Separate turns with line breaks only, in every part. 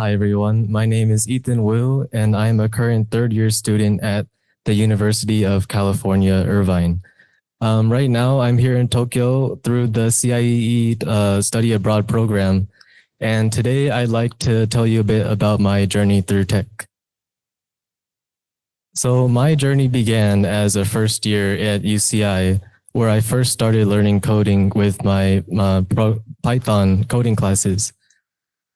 Hi, everyone. My name is Ethan Wu, and I'm a current third year student at the University of California, Irvine. Right now, I'm here in Tokyo through the CIEE Study Abroad program. And today, I'd like to tell you a bit about my journey through tech. So, my journey began as a first year at UCI, where I first started learning coding with my Python coding classes.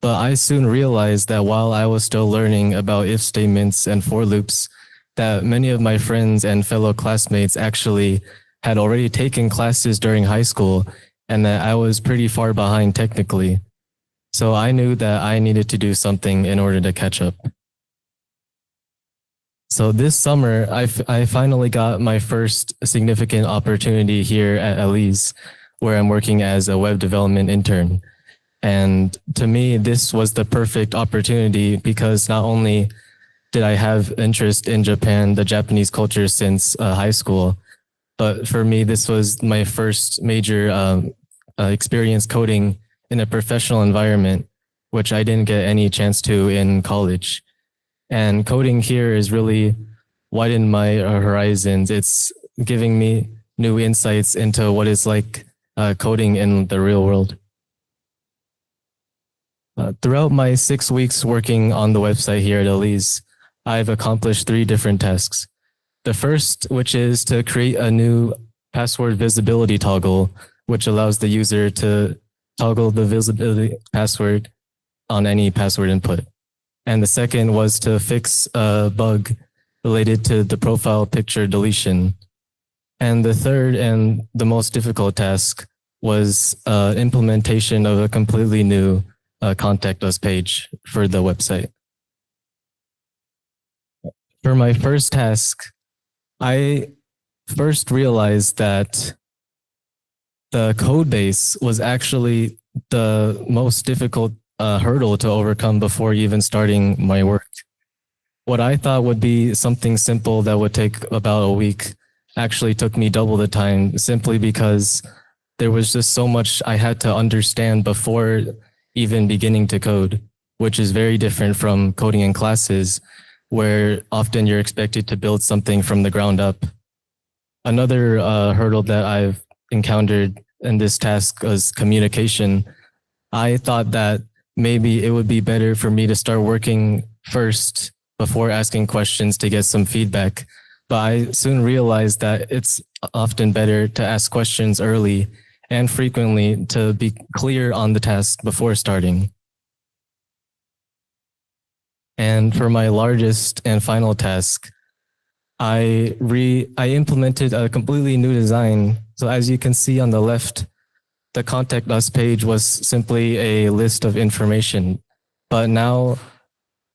But I soon realized that while I was still learning about if statements and for loops, that many of my friends and fellow classmates actually had already taken classes during high school and that I was pretty far behind technically. So I knew that I needed to do something in order to catch up. So this summer, I finally got my first significant opportunity here at alliz, where I'm working as a web development intern. And to me, this was the perfect opportunity because not only did I have interest in Japan, the Japanese culture since high school, but for me, this was my first major experience coding in a professional environment, which I didn't get any chance to in college. And coding here is really widened my horizons. It's giving me new insights into what it's like coding in the real world. Throughout my 6 weeks working on the website here at alliz, I've accomplished 3 different tasks. The first, which is to create a new password visibility toggle, which allows the user to toggle the visibility password on any password input. And the second was to fix a bug related to the profile picture deletion. And the third and the most difficult task was implementation of a completely new contact us page for the website. For my first task, I first realized that the code base was actually the most difficult hurdle to overcome before even starting my work. What I thought would be something simple that would take about a week actually took me double the time simply because there was just so much I had to understand before even beginning to code, which is very different from coding in classes, where often you're expected to build something from the ground up. Another hurdle that I've encountered in this task was communication. I thought that maybe it would be better for me to start working first before asking questions to get some feedback. But I soon realized that it's often better to ask questions early and frequently to be clear on the task before starting. And for my largest and final task, I implemented a completely new design. So as you can see on the left, the contact us page was simply a list of information. But now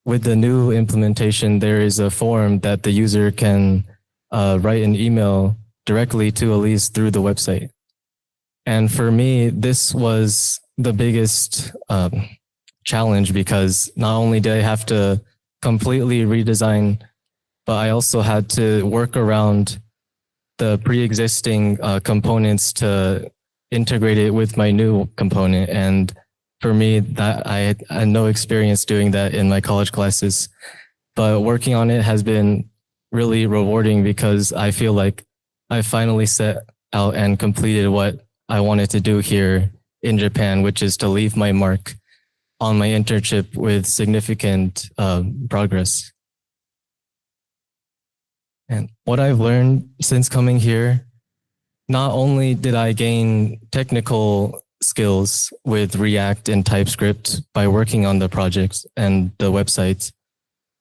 with the new implementation, there is a form that the user can write an email directly to alliz through the website. And for me, this was the biggest challenge because not only did I have to completely redesign, but I also had to work around the pre-existing components to integrate it with my new component. And for me, that I had no experience doing that in my college classes. But working on it has been really rewarding because I feel like I finally set out and completed what I wanted to do here in Japan, which is to leave my mark on my internship with significant progress. And what I've learned since coming here, not only did I gain technical skills with React and TypeScript by working on the projects and the websites,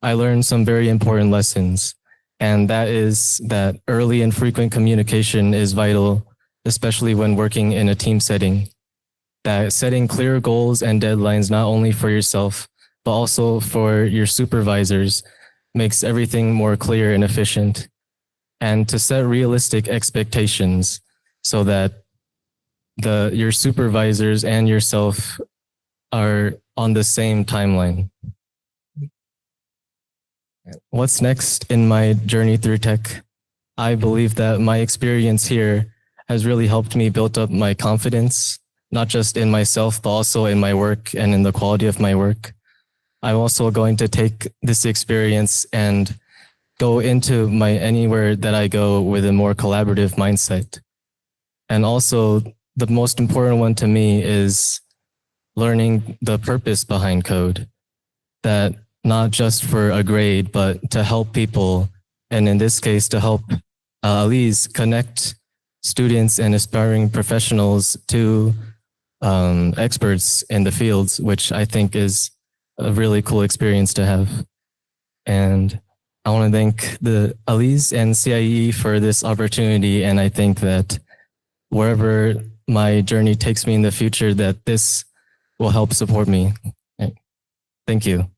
I learned some very important lessons. And that is that early and frequent communication is vital, especially when working in a team setting. That setting clear goals and deadlines, not only for yourself, but also for your supervisors, makes everything more clear and efficient. And to set realistic expectations so that your supervisors and yourself are on the same timeline. What's next in my journey through tech? I believe that my experience here has really helped me build up my confidence, not just in myself, but also in my work and in the quality of my work. I'm also going to take this experience and go into my anywhere that I go with a more collaborative mindset. And also, the most important one to me is learning the purpose behind code, that not just for a grade, but to help people. And in this case, to help alliz connect students and aspiring professionals to experts in the fields, which I think is a really cool experience to have. And I want to thank the alliz and CIE for this opportunity. And I think that wherever my journey takes me in the future, that this will help support me. Thank you.